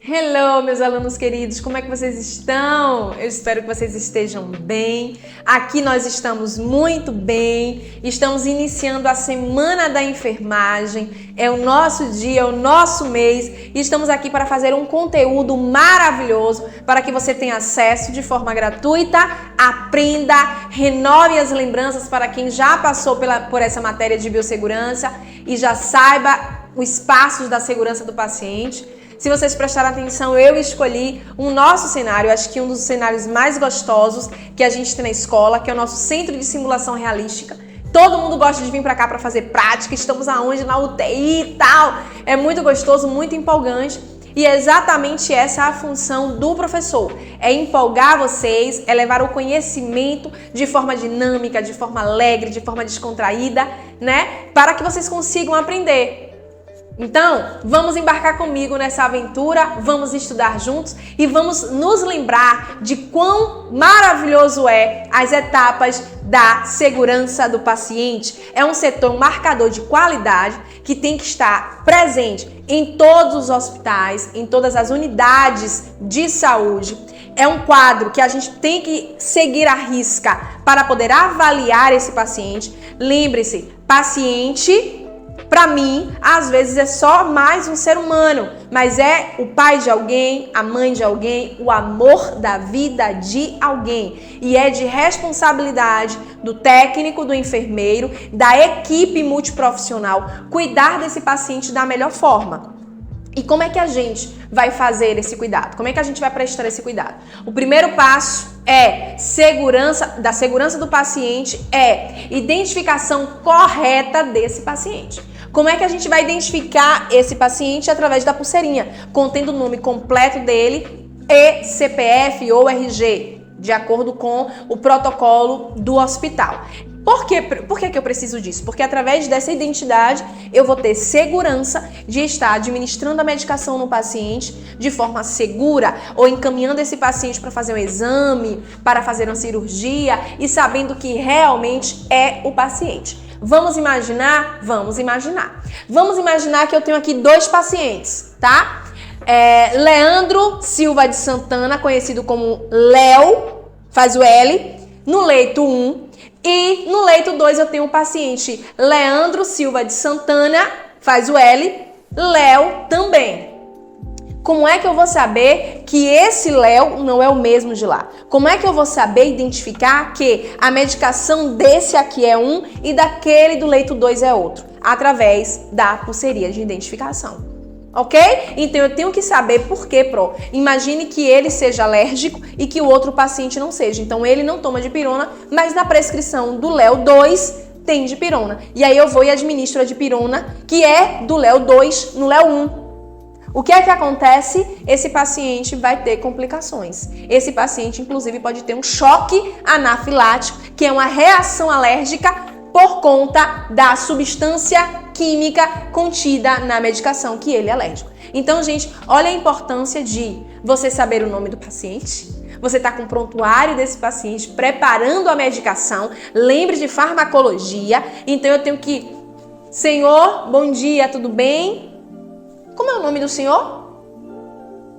Hello, meus alunos queridos, como é que vocês estão? Eu espero que vocês estejam bem. Aqui nós estamos muito bem, estamos iniciando a Semana da Enfermagem, é o nosso dia, é o nosso mês e estamos aqui para fazer um conteúdo maravilhoso para que você tenha acesso de forma gratuita, aprenda, renove as lembranças para quem já passou por essa matéria de biossegurança e já saiba os passos da segurança do paciente. Se vocês prestarem atenção, eu escolhi o nosso cenário, acho que um dos cenários mais gostosos que a gente tem na escola, que é o nosso centro de simulação realística. Todo mundo gosta de vir para cá para fazer prática, estamos aonde? Na UTI e tal. É muito gostoso, muito empolgante. E é exatamente essa a função do professor. É empolgar vocês, é levar o conhecimento de forma dinâmica, de forma alegre, de forma descontraída, né? Para que vocês consigam aprender. Então, vamos embarcar comigo nessa aventura, vamos estudar juntos e vamos nos lembrar de quão maravilhoso é as etapas da segurança do paciente. É um setor, um marcador de qualidade que tem que estar presente em todos os hospitais, em todas as unidades de saúde. É um quadro que a gente tem que seguir à risca para poder avaliar esse paciente. Lembre-se, paciente... Para mim, às vezes é só mais um ser humano, mas é o pai de alguém, a mãe de alguém, o amor da vida de alguém. E é de responsabilidade do técnico, do enfermeiro, da equipe multiprofissional cuidar desse paciente da melhor forma. E como é que a gente vai fazer esse cuidado? Como é que a gente vai prestar esse cuidado? O primeiro passo é segurança do paciente, é identificação correta desse paciente. Como é que a gente vai identificar esse paciente? Através da pulseirinha, contendo o nome completo dele e CPF ou RG, de acordo com o protocolo do hospital. Por que eu preciso disso? Porque através dessa identidade eu vou ter segurança de estar administrando a medicação no paciente de forma segura ou encaminhando esse paciente para fazer um exame, para fazer uma cirurgia e sabendo que realmente é o paciente. Vamos imaginar? Vamos imaginar. Vamos imaginar que eu tenho aqui dois pacientes, tá? Leandro Silva de Santana, conhecido como Léo, faz o L, no leito 1. E no leito 2 eu tenho o paciente Leandro Silva de Santana, faz o L, Léo também. Como é que eu vou saber que esse Léo não é o mesmo de lá? Como é que eu vou saber identificar que a medicação desse aqui é um e daquele do leito 2 é outro? Através da pulseirinha de identificação. Ok? Então eu tenho que saber por quê, Imagine que ele seja alérgico e que o outro paciente não seja. Então ele não toma dipirona, mas na prescrição do Léo 2 tem dipirona. E aí eu vou e administro a dipirona, que é do Léo 2 no Léo 1. O que é que acontece? Esse paciente vai ter complicações. Esse paciente, inclusive, pode ter um choque anafilático, que é uma reação alérgica por conta da substância química contida na medicação que ele é alérgico. Então, gente, olha a importância de você saber o nome do paciente, você tá com o prontuário desse paciente, preparando a medicação, lembre de farmacologia. Então, eu tenho que... Senhor, bom dia, tudo bem? Como é o nome do senhor?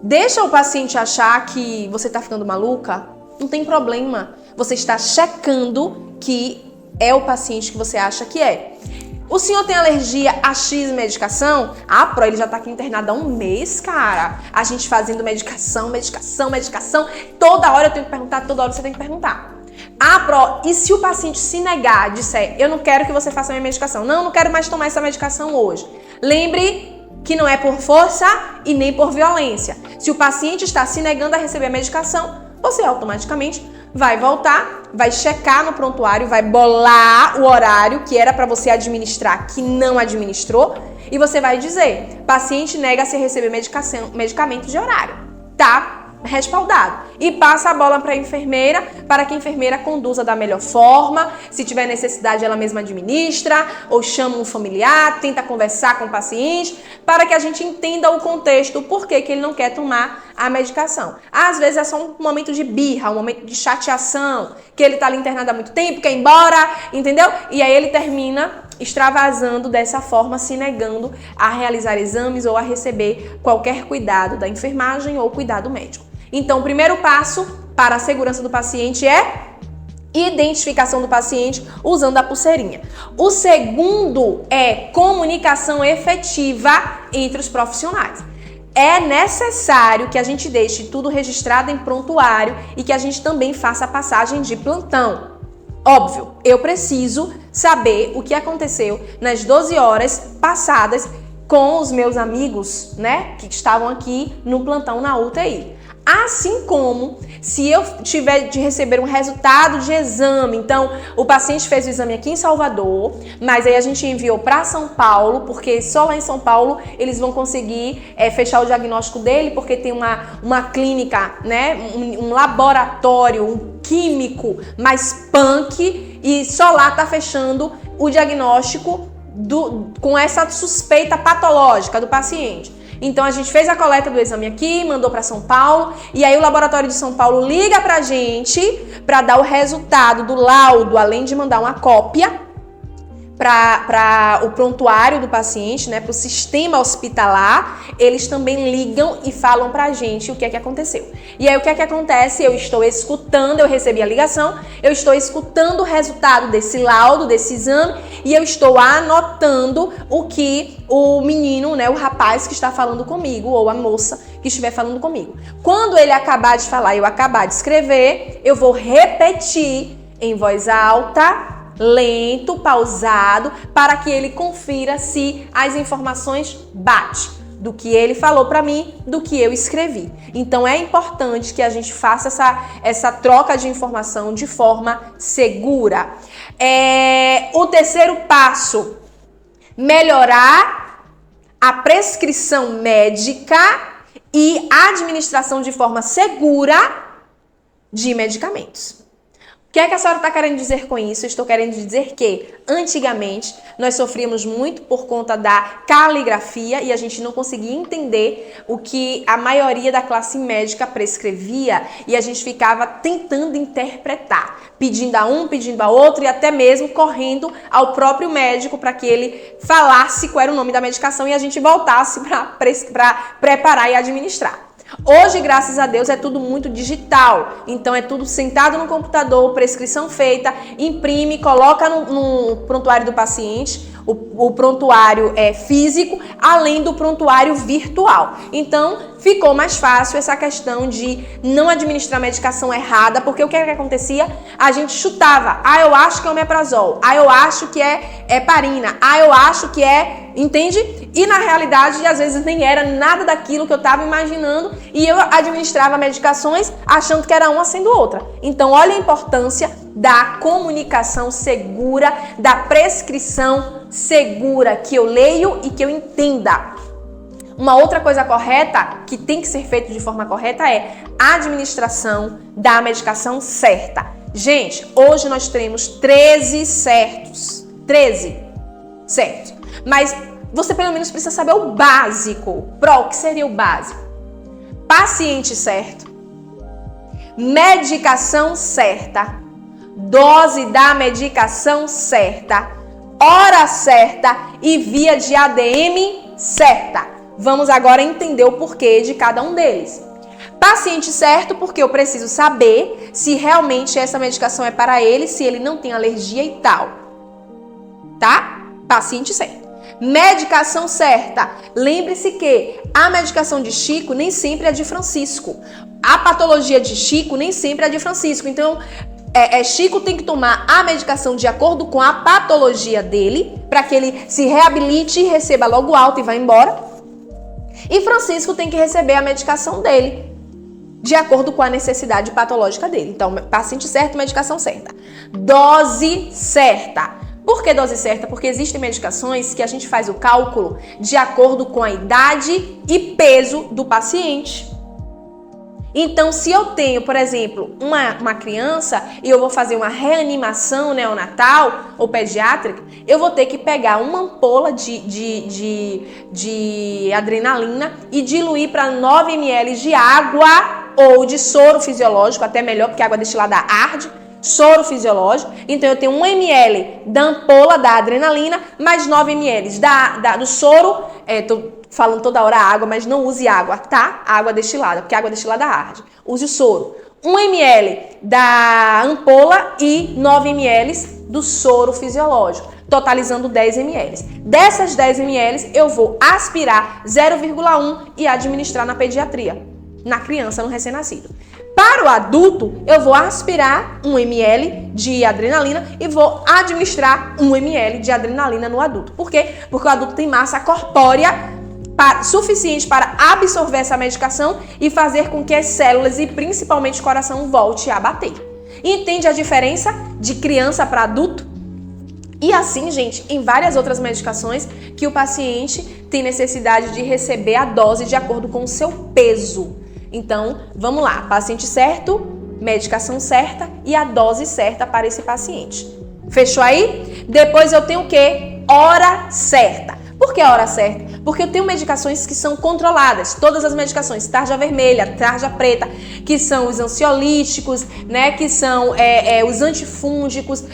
Deixa o paciente achar que você tá ficando maluca? Não tem problema. Você está checando que é o paciente que você acha que é. O senhor tem alergia a X medicação? Ah, ele já tá aqui internado há um mês, cara. A gente fazendo medicação. Toda hora eu tenho que perguntar, toda hora você tem que perguntar. Ah, e se o paciente se negar, disser, eu não quero que você faça a minha medicação. Não quero mais tomar essa medicação hoje. Lembre que não é por força e nem por violência. Se o paciente está se negando a receber a medicação, você automaticamente vai voltar, vai checar no prontuário, vai bolar o horário que era para você administrar, que não administrou, e você vai dizer, paciente nega-se a receber medicamento de horário, tá? Respaldado. E passa a bola para a enfermeira, para que a enfermeira conduza da melhor forma. Se tiver necessidade, ela mesma administra, ou chama um familiar, tenta conversar com o paciente, para que a gente entenda o contexto, o porquê que ele não quer tomar a medicação. Às vezes é só um momento de birra, um momento de chateação, que ele tá ali internado há muito tempo, quer ir embora, entendeu? E aí ele termina extravasando dessa forma, se negando a realizar exames ou a receber qualquer cuidado da enfermagem ou cuidado médico. Então, o primeiro passo para a segurança do paciente é identificação do paciente usando a pulseirinha. O segundo é comunicação efetiva entre os profissionais. É necessário que a gente deixe tudo registrado em prontuário e que a gente também faça a passagem de plantão. Óbvio, eu preciso saber o que aconteceu nas 12 horas passadas com os meus amigos, né, que estavam aqui no plantão na UTI. Assim como se eu tiver de receber um resultado de exame, então o paciente fez o exame aqui em Salvador, mas aí a gente enviou para São Paulo, porque só lá em São Paulo eles vão conseguir fechar o diagnóstico dele, porque tem uma clínica, né, um laboratório, um químico mais punk, e só lá tá fechando o diagnóstico com essa suspeita patológica do paciente. Então a gente fez a coleta do exame aqui, mandou para São Paulo, e aí o laboratório de São Paulo liga pra gente para dar o resultado do laudo, além de mandar uma cópia para o prontuário do paciente, né, para o sistema hospitalar. Eles também ligam e falam pra gente o que é que aconteceu. E aí o que é que acontece? Eu estou escutando, eu recebi a ligação, eu estou escutando o resultado desse laudo, desse exame, e eu estou anotando o que o menino, né, o rapaz que está falando comigo, ou a moça que estiver falando comigo. Quando ele acabar de falar e eu acabar de escrever, eu vou repetir em voz alta, lento, pausado, para que ele confira se as informações batem do que ele falou para mim, do que eu escrevi. Então é importante que a gente faça essa troca de informação de forma segura. O terceiro passo, melhorar a prescrição médica e administração de forma segura de medicamentos. O que é que a senhora está querendo dizer com isso? Eu estou querendo dizer que, antigamente, nós sofríamos muito por conta da caligrafia e a gente não conseguia entender o que a maioria da classe médica prescrevia, e a gente ficava tentando interpretar, pedindo a um, pedindo a outro, e até mesmo correndo ao próprio médico para que ele falasse qual era o nome da medicação e a gente voltasse para preparar e administrar. Hoje, graças a Deus, é tudo muito digital, então é tudo sentado no computador, prescrição feita, imprime, coloca no prontuário do paciente. O prontuário é físico, além do prontuário virtual. Então, ficou mais fácil essa questão de não administrar medicação errada, porque o que acontecia? A gente chutava. Eu acho que é omeprazol. Eu acho que é heparina. Eu acho que é... Entende? E na realidade, às vezes nem era nada daquilo que eu estava imaginando, e eu administrava medicações achando que era uma sendo outra. Então, olha a importância da comunicação segura, da prescrição segura, que eu leio e que eu entenda. Uma outra coisa correta, que tem que ser feito de forma correta, é a administração da medicação certa. Gente, hoje nós temos 13 certos. 13 certos. Mas você pelo menos precisa saber o básico. O que seria o básico? Paciente certo, medicação certa, dose da medicação certa, hora certa e via de ADM certa. Vamos agora entender o porquê de cada um deles. Paciente certo, porque eu preciso saber se realmente essa medicação é para ele, se ele não tem alergia e tal. Tá? Paciente certo. Medicação certa. Lembre-se que a medicação de Chico nem sempre é de Francisco. A patologia de Chico nem sempre é de Francisco. Então, Chico tem que tomar a medicação de acordo com a patologia dele, para que ele se reabilite e receba logo alta e vá embora. E Francisco tem que receber a medicação dele, de acordo com a necessidade patológica dele. Então, paciente certo, medicação certa. Dose certa. Por que dose certa? Porque existem medicações que a gente faz o cálculo de acordo com a idade e peso do paciente. Então, se eu tenho, por exemplo, uma criança e eu vou fazer uma reanimação neonatal ou pediátrica, eu vou ter que pegar uma ampola de adrenalina e diluir para 9 ml de água ou de soro fisiológico, até melhor, porque a água destilada arde. soro fisiológico. Então, eu tenho 1 ml da ampola da adrenalina, mais 9 ml do soro. Tô falando toda hora água, mas não use água, tá? Água destilada, porque água destilada arde. Use o soro. 1 ml da ampola e 9 ml do soro fisiológico, totalizando 10 ml. Dessas 10 ml, eu vou aspirar 0,1 e administrar na pediatria, na criança, no recém-nascido. Para o adulto, eu vou aspirar 1 ml de adrenalina e vou administrar 1 ml de adrenalina no adulto. Por quê? Porque o adulto tem massa corpórea suficiente para absorver essa medicação e fazer com que as células e principalmente o coração volte a bater. Entende a diferença de criança para adulto? E assim, gente, em várias outras medicações que o paciente tem necessidade de receber a dose de acordo com o seu peso. Então, vamos lá, paciente certo, medicação certa e a dose certa para esse paciente. Fechou aí? Depois eu tenho o quê? Hora certa. Por que a hora certa? Porque eu tenho medicações que são controladas, todas as medicações, tarja vermelha, tarja preta, que são os ansiolíticos, né, que são os antifúngicos,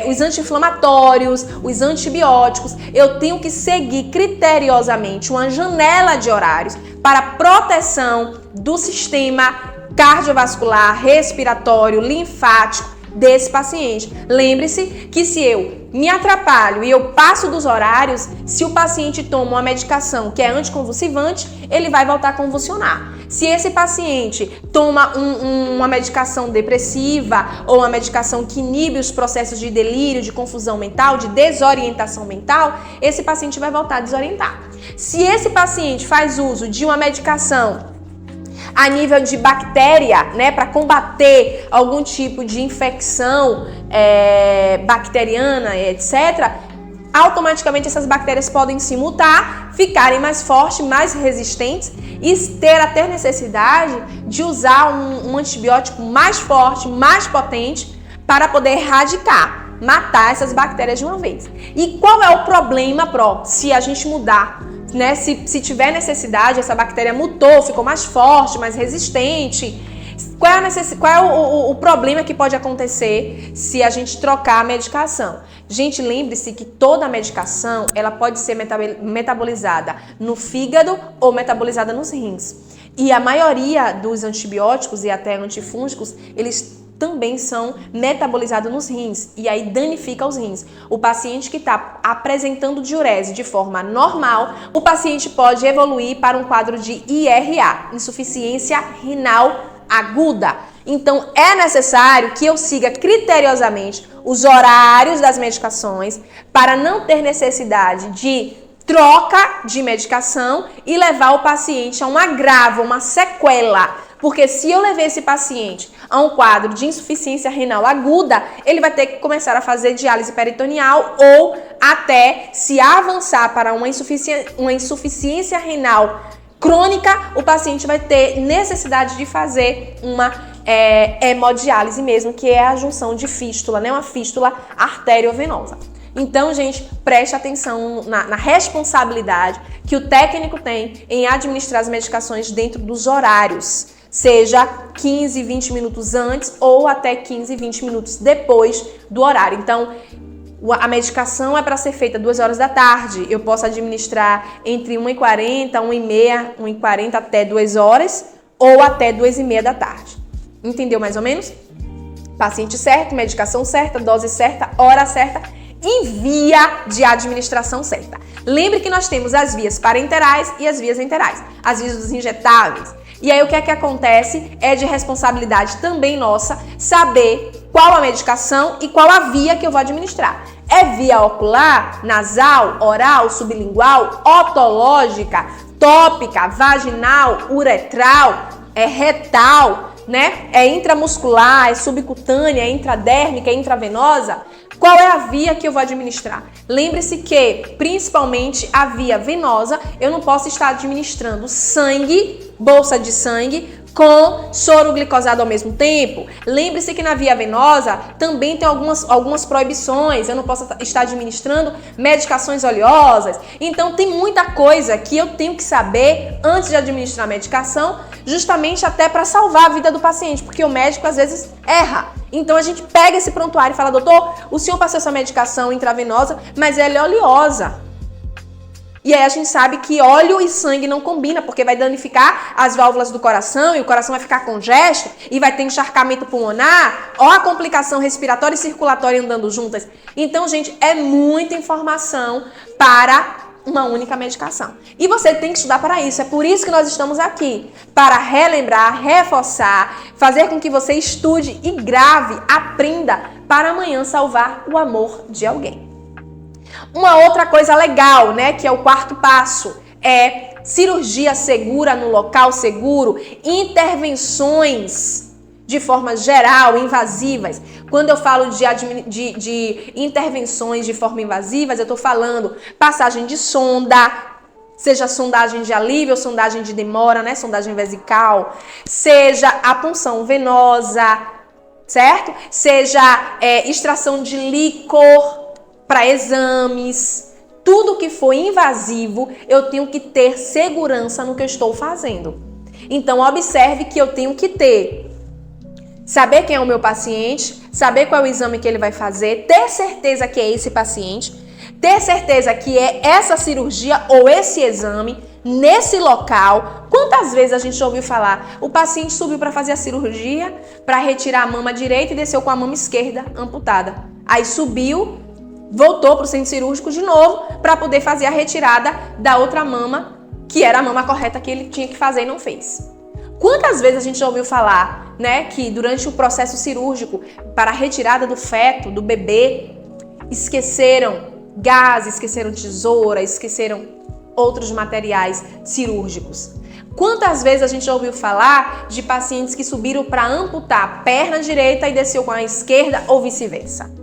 os anti-inflamatórios, os antibióticos. Eu tenho que seguir criteriosamente uma janela de horários para proteção do sistema cardiovascular, respiratório, linfático desse paciente. Lembre-se que se eu me atrapalho e eu passo dos horários, se o paciente toma uma medicação que é anticonvulsivante, ele vai voltar a convulsionar. Se esse paciente toma uma medicação depressiva ou uma medicação que inibe os processos de delírio, de confusão mental, de desorientação mental, esse paciente vai voltar a desorientar. Se esse paciente faz uso de uma medicação a nível de bactéria, né, para combater algum tipo de infecção bacteriana, etc., automaticamente essas bactérias podem se mutar, ficarem mais fortes, mais resistentes e ter até necessidade de usar um antibiótico mais forte, mais potente para poder erradicar, matar essas bactérias de uma vez. E qual é o problema, se a gente mudar? Né? Se tiver necessidade, essa bactéria mutou, ficou mais forte, mais resistente. Qual é o problema que pode acontecer se a gente trocar a medicação? Gente, lembre-se que toda medicação ela pode ser metabolizada no fígado ou metabolizada nos rins. E a maioria dos antibióticos e até antifúngicos, eles também são metabolizados nos rins e aí danifica os rins. O paciente que está apresentando diurese de forma normal, o paciente pode evoluir para um quadro de IRA, insuficiência renal aguda. Então é necessário que eu siga criteriosamente os horários das medicações para não ter necessidade de troca de medicação e levar o paciente a um agravo, uma sequela. Porque se eu levar esse paciente a um quadro de insuficiência renal aguda, ele vai ter que começar a fazer diálise peritoneal ou até se avançar para uma insuficiência renal crônica, o paciente vai ter necessidade de fazer uma hemodiálise mesmo, que é a junção de fístula, né? Uma fístula arteriovenosa. Então, gente, preste atenção na responsabilidade que o técnico tem em administrar as medicações dentro dos horários. Seja 15, 20 minutos antes ou até 15, 20 minutos depois do horário. Então, a medicação é para ser feita 2 horas da tarde. Eu posso administrar entre 1h40, 1h30, 1h40 até 2 horas ou até 2h30 da tarde. Entendeu mais ou menos? Paciente certo, medicação certa, dose certa, hora certa e via de administração certa. Lembre que nós temos as vias parenterais e as vias enterais, as vias dos injetáveis. E aí o que é que acontece? É de responsabilidade também nossa saber qual a medicação e qual a via que eu vou administrar. É via ocular, nasal, oral, sublingual, otológica, tópica, vaginal, uretral, retal, né? É intramuscular, é subcutânea, é intradérmica, é intravenosa. Qual é a via que eu vou administrar? Lembre-se que, principalmente a via venosa, eu não posso estar administrando sangue, bolsa de sangue, com soro glicosado ao mesmo tempo. Lembre-se que na via venosa também tem algumas proibições. Eu não posso estar administrando medicações oleosas. Então tem muita coisa que eu tenho que saber antes de administrar a medicação, justamente até para salvar a vida do paciente, porque o médico às vezes erra. Então a gente pega esse prontuário e fala: doutor, o senhor passou essa medicação intravenosa, mas ela é oleosa. E aí a gente sabe que óleo e sangue não combina, porque vai danificar as válvulas do coração e o coração vai ficar congesto e vai ter encharcamento pulmonar, ó a complicação respiratória e circulatória andando juntas. Então, gente, é muita informação para uma única medicação. E você tem que estudar para isso. É por isso que nós estamos aqui, para relembrar, reforçar, fazer com que você estude e grave, aprenda para amanhã salvar o amor de alguém. Uma outra coisa legal, né, que é o quarto passo, é cirurgia segura no local seguro, intervenções de forma geral, invasivas. Quando eu falo de intervenções de forma invasivas, eu estou falando passagem de sonda, seja sondagem de alívio ou sondagem de demora, né, sondagem vesical, seja a punção venosa, certo? Seja extração de líquor para exames, tudo que for invasivo, eu tenho que ter segurança no que eu estou fazendo. Então, observe que eu tenho que saber quem é o meu paciente, saber qual é o exame que ele vai fazer, ter certeza que é esse paciente, ter certeza que é essa cirurgia ou esse exame nesse local. Quantas vezes a gente ouviu falar, o paciente subiu para fazer a cirurgia, para retirar a mama direita e desceu com a mama esquerda amputada. Aí subiu, voltou para o centro cirúrgico de novo para poder fazer a retirada da outra mama, que era a mama correta que ele tinha que fazer e não fez. Quantas vezes a gente já ouviu falar, né, que durante o processo cirúrgico para a retirada do feto, do bebê, esqueceram gás, esqueceram tesoura, esqueceram outros materiais cirúrgicos? Quantas vezes a gente já ouviu falar de pacientes que subiram para amputar a perna direita e desceu com a esquerda ou vice-versa?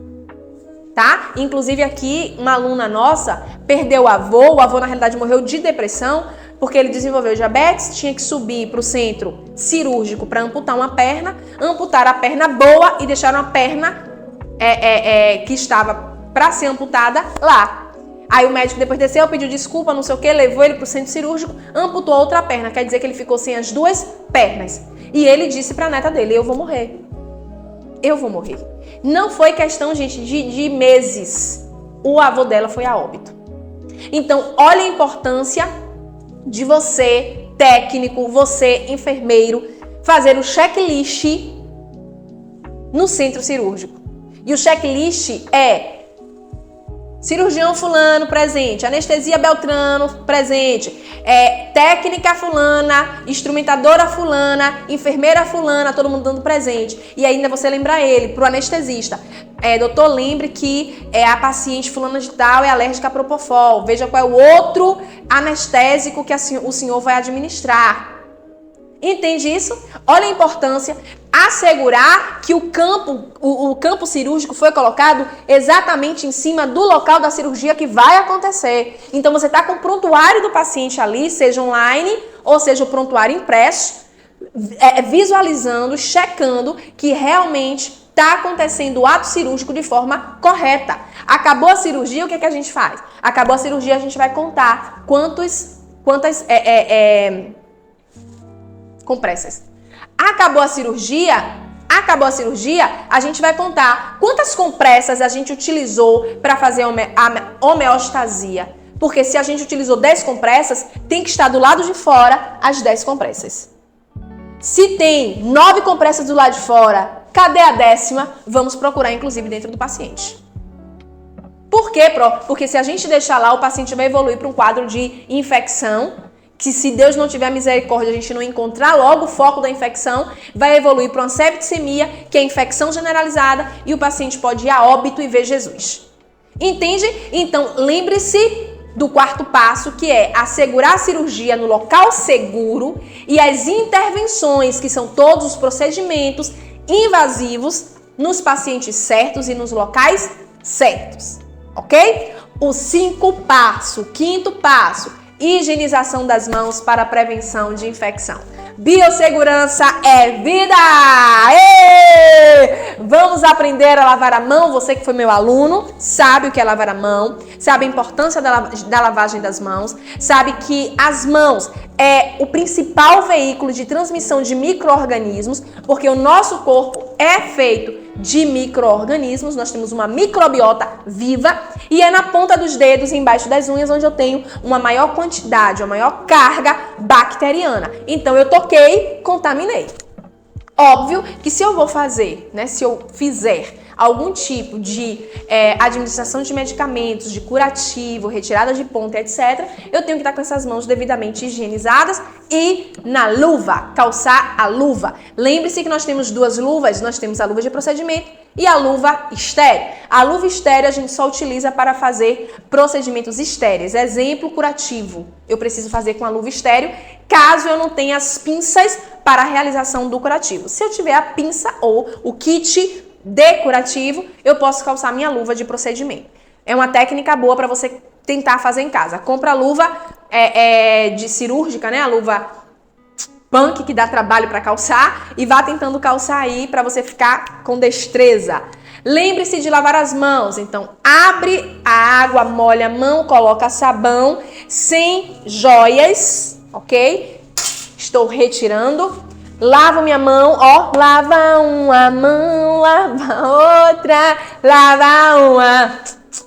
Tá? Inclusive aqui, uma aluna nossa perdeu o avô na realidade morreu de depressão, porque ele desenvolveu diabetes, tinha que subir para o centro cirúrgico para amputar uma perna, amputaram a perna boa e deixaram a perna que estava para ser amputada lá. Aí o médico depois desceu, pediu desculpa, não sei o que, levou ele para o centro cirúrgico, amputou a outra perna, quer dizer que ele ficou sem as duas pernas. E ele disse para a neta dele: eu vou morrer. Eu vou morrer. Não foi questão, gente, de meses. O avô dela foi a óbito. Então, olha a importância de você, técnico, você, enfermeiro, fazer o checklist no centro cirúrgico. E o checklist é cirurgião fulano presente, anestesia Beltrano presente, técnica fulana, instrumentadora fulana, enfermeira fulana, todo mundo dando presente. E ainda você lembra ele, pro anestesista: doutor, lembre que a paciente fulana de tal é alérgica a propofol, veja qual é o outro anestésico que o senhor vai administrar. Entende isso? Olha a importância. Assegurar que o campo cirúrgico foi colocado exatamente em cima do local da cirurgia que vai acontecer. Então você está com o prontuário do paciente ali, seja online ou seja o prontuário impresso, visualizando, checando que realmente está acontecendo o ato cirúrgico de forma correta. Acabou a cirurgia, o que a gente faz? Acabou a cirurgia, a gente vai contar quantas compressas. Acabou a cirurgia, a gente vai contar quantas compressas a gente utilizou para fazer a homeostasia. Porque se a gente utilizou 10 compressas, tem que estar do lado de fora as 10 compressas. Se tem 9 compressas do lado de fora, cadê a 10ª? Vamos procurar, inclusive, dentro do paciente. Por quê, Porque se a gente deixar lá, o paciente vai evoluir para um quadro de infecção, que se Deus não tiver misericórdia, a gente não encontrar logo o foco da infecção, vai evoluir para uma septicemia, que é infecção generalizada, e o paciente pode ir a óbito e ver Jesus. Entende? Então, lembre-se do quarto passo, que é assegurar a cirurgia no local seguro e as intervenções, que são todos os procedimentos invasivos, nos pacientes certos e nos locais certos. Ok? O quinto passo, higienização das mãos para a prevenção de infecção. Biossegurança é vida! Ê! Vamos aprender a lavar a mão. Você que foi meu aluno sabe o que é lavar a mão, sabe a importância da lavagem das mãos, sabe que as mãos é o principal veículo de transmissão de micro-organismos, porque o nosso corpo é feito de micro-organismos, nós temos uma microbiota viva e é na ponta dos dedos e embaixo das unhas onde eu tenho uma maior quantidade, uma maior carga bacteriana. Então eu toquei, contaminei. Óbvio que se eu vou fazer, né, se eu fizer algum tipo de administração de medicamentos, de curativo, retirada de ponta, etc., eu tenho que estar com essas mãos devidamente higienizadas e na luva, calçar a luva. Lembre-se que nós temos duas luvas, nós temos a luva de procedimento e a luva estéreo. A luva estéreo a gente só utiliza para fazer procedimentos estéreis. Exemplo, curativo. Eu preciso fazer com a luva estéreo, caso eu não tenha as pinças para a realização do curativo. Se eu tiver a pinça ou o kit de curativo, eu posso calçar minha luva de procedimento. É uma técnica boa para você tentar fazer em casa. Compra a luva de cirúrgica, né? A luva punk que dá trabalho para calçar e vá tentando calçar aí para você ficar com destreza. Lembre-se de lavar as mãos. Então, abre a água, molha a mão, coloca sabão, sem joias, ok? Estou retirando. Lavo minha mão, ó, lava uma mão, lava outra, lava uma,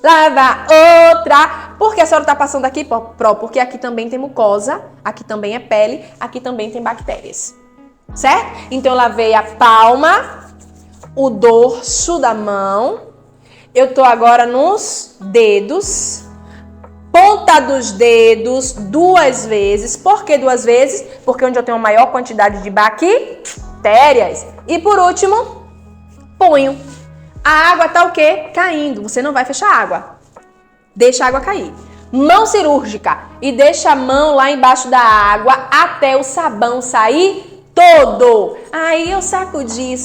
lava outra. Por que a senhora tá passando aqui, Pro? Porque aqui também tem mucosa, aqui também é pele, aqui também tem bactérias, certo? Então eu lavei a palma, o dorso da mão, eu tô agora nos dedos, ponta dos dedos 2 vezes. Por que 2 vezes? Porque onde eu tenho a maior quantidade de bactérias. E por último, punho. A água tá o quê? Caindo. Você não vai fechar a água. Deixa a água cair. Mão cirúrgica. E deixa a mão lá embaixo da água até o sabão sair todo. Aí eu sacudi.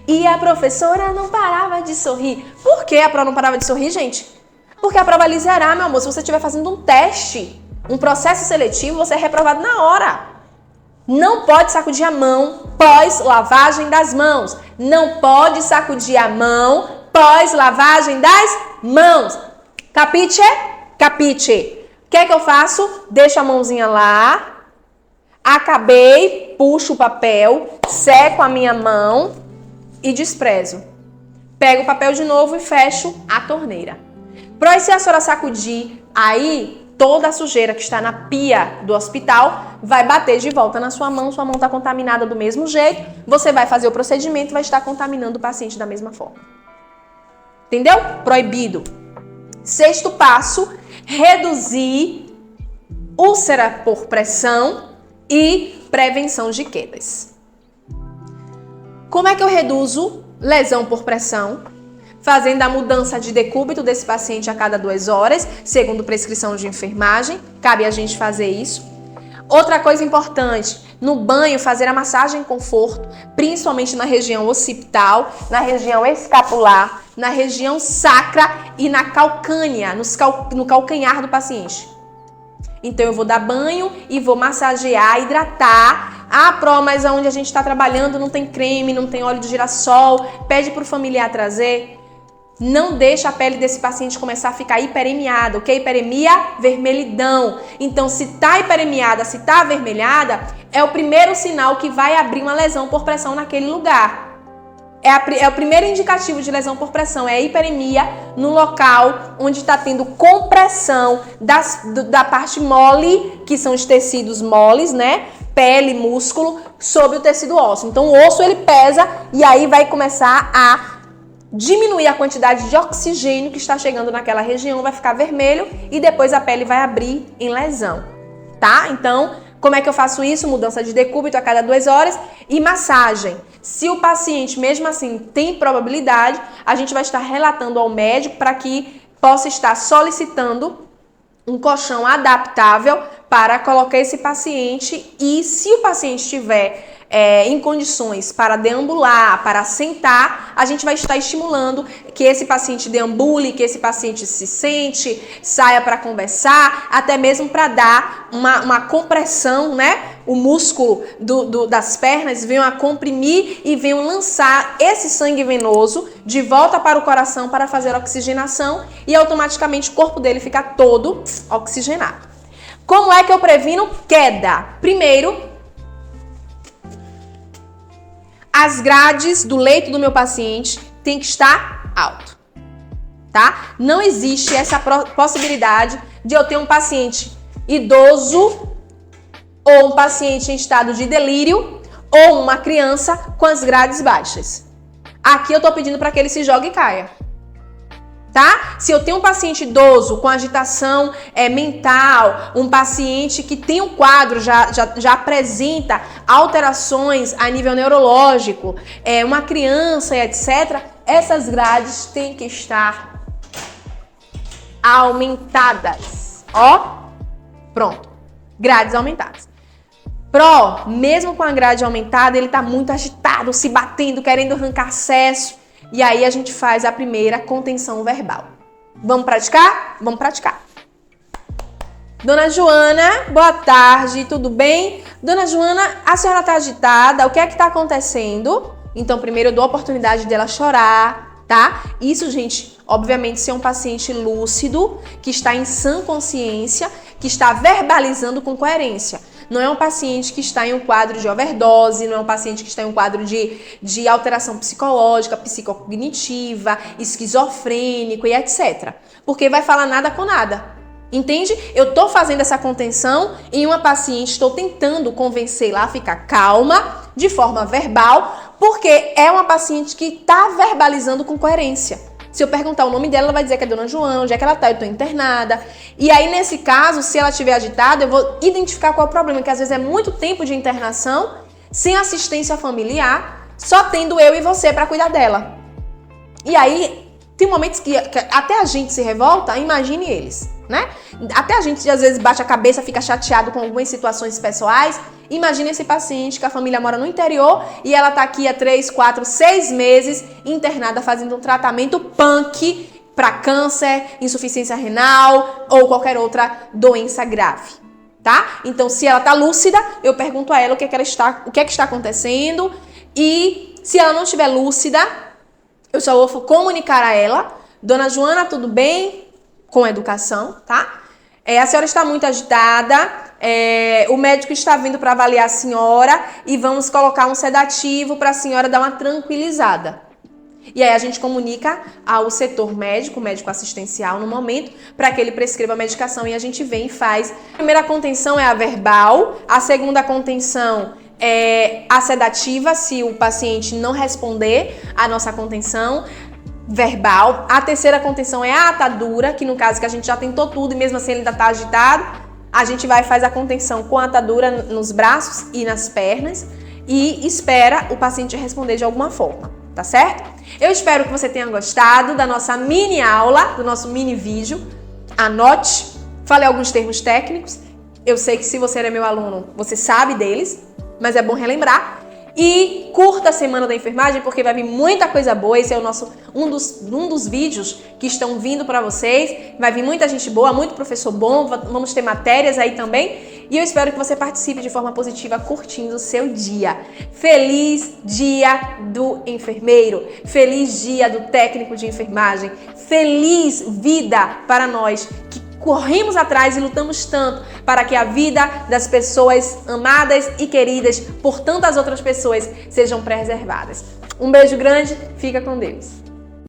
E a professora não parava de sorrir. Por que a prova não parava de sorrir, gente? Porque a prova lhe zerar, meu amor. Se você estiver fazendo um teste, um processo seletivo, você é reprovado na hora. Não pode sacudir a mão pós lavagem das mãos. Não pode sacudir a mão pós lavagem das mãos. Capite? Capite. O que é que eu faço? Deixo a mãozinha lá. Acabei, puxo o papel, seco a minha mão e desprezo. Pego o papel de novo e fecho a torneira. Para se a senhora sacudir, aí toda a sujeira que está na pia do hospital vai bater de volta na sua mão está contaminada do mesmo jeito, você vai fazer o procedimento e vai estar contaminando o paciente da mesma forma. Entendeu? Proibido. 6º passo, reduzir úlcera por pressão e prevenção de quedas. Como é que eu reduzo lesão por pressão? Fazendo a mudança de decúbito desse paciente a cada 2 horas, segundo prescrição de enfermagem, cabe a gente fazer isso. Outra coisa importante, no banho fazer a massagem conforto, principalmente na região occipital, na região escapular, na região sacra e na calcânea, no calcanhar do paciente. Então eu vou dar banho e vou massagear, hidratar. Ah, Pro, mas onde a gente está trabalhando não tem creme, não tem óleo de girassol, pede para o familiar trazer. Não deixa a pele desse paciente começar a ficar hiperemiada. O que é hiperemia? Vermelhidão. Então, se tá hiperemiada, se tá avermelhada, é o primeiro sinal que vai abrir uma lesão por pressão naquele lugar. É o primeiro indicativo de lesão por pressão, é a hiperemia no local onde está tendo compressão da parte mole, que são os tecidos moles, né? Pele, músculo, sobre o tecido ósseo. Então, o osso ele pesa e aí vai começar a diminuir a quantidade de oxigênio que está chegando naquela região, vai ficar vermelho e depois a pele vai abrir em lesão, tá? Então, como é que eu faço isso? Mudança de decúbito a cada 2 horas e massagem. Se o paciente, mesmo assim, tem probabilidade, a gente vai estar relatando ao médico para que possa estar solicitando um colchão adaptável para colocar esse paciente e se o paciente tiver em condições para deambular, para sentar, a gente vai estar estimulando que esse paciente deambule, que esse paciente se sente, saia para conversar, até mesmo para dar uma compressão, né? O músculo das pernas venham a comprimir e venham lançar esse sangue venoso de volta para o coração para fazer a oxigenação e automaticamente o corpo dele fica todo oxigenado. Como é que eu previno queda? Primeiro, as grades do leito do meu paciente tem que estar alto, tá? Não existe essa possibilidade de eu ter um paciente idoso ou um paciente em estado de delírio ou uma criança com as grades baixas. Aqui eu tô pedindo para que ele se jogue e caia. Tá? Se eu tenho um paciente idoso com agitação mental, um paciente que tem um quadro, já apresenta alterações a nível neurológico, uma criança e etc., essas grades têm que estar aumentadas. Ó, pronto. Grades aumentadas. Mesmo com a grade aumentada, ele tá muito agitado, se batendo, querendo arrancar acesso. E aí a gente faz a primeira contenção verbal. Vamos praticar? Vamos praticar. Dona Joana, boa tarde, tudo bem? Dona Joana, a senhora está agitada, o que é que está acontecendo? Então, primeiro eu dou a oportunidade dela chorar, tá? Isso, gente, obviamente, se é um paciente lúcido, que está em sã consciência, que está verbalizando com coerência. Não é um paciente que está em um quadro de overdose, não é um paciente que está em um quadro de alteração psicológica, psicocognitiva, esquizofrênico e etc. Porque vai falar nada com nada. Entende? Eu estou fazendo essa contenção em uma paciente, estou tentando convencê-la a ficar calma, de forma verbal, porque é uma paciente que está verbalizando com coerência. Se eu perguntar o nome dela, ela vai dizer que é Dona Joana, onde é que ela tá, eu tô internada. E aí, nesse caso, se ela estiver agitada, eu vou identificar qual é o problema, que às vezes é muito tempo de internação, sem assistência familiar, só tendo eu e você para cuidar dela. E aí, tem momentos que até a gente se revolta, imagine eles, né? Até a gente, às vezes, bate a cabeça, fica chateado com algumas situações pessoais. Imagine esse paciente que a família mora no interior e ela tá aqui há 3, 4, 6 meses internada fazendo um tratamento punk para câncer, insuficiência renal ou qualquer outra doença grave, tá? Então, se ela tá lúcida, eu pergunto a ela o que é que está acontecendo e se ela não estiver lúcida, eu só vou comunicar a ela, Dona Joana, tudo bem? Com educação, tá? A senhora está muito agitada, o médico está vindo para avaliar a senhora e vamos colocar um sedativo para a senhora dar uma tranquilizada. E aí a gente comunica ao setor médico, médico assistencial no momento, para que ele prescreva a medicação e a gente vem e faz. A primeira contenção é a verbal, a segunda contenção é a sedativa, se o paciente não responder à nossa contenção verbal. A terceira contenção é a atadura, que no caso que a gente já tentou tudo e mesmo assim ele ainda está agitado, a gente vai fazer a contenção com a atadura nos braços e nas pernas e espera o paciente responder de alguma forma, tá certo? Eu espero que você tenha gostado da nossa mini aula, do nosso mini vídeo. Anote, falei alguns termos técnicos, eu sei que se você é meu aluno, você sabe deles, mas é bom relembrar. E curta a Semana da Enfermagem, porque vai vir muita coisa boa. Esse é o nosso um dos vídeos que estão vindo para vocês. Vai vir muita gente boa, muito professor bom. Vamos ter matérias aí também. E eu espero que você participe de forma positiva, curtindo o seu dia. Feliz Dia do Enfermeiro. Feliz Dia do Técnico de Enfermagem. Feliz vida para nós que corremos atrás e lutamos tanto para que a vida das pessoas amadas e queridas por tantas outras pessoas sejam preservadas. Um beijo grande, fica com Deus.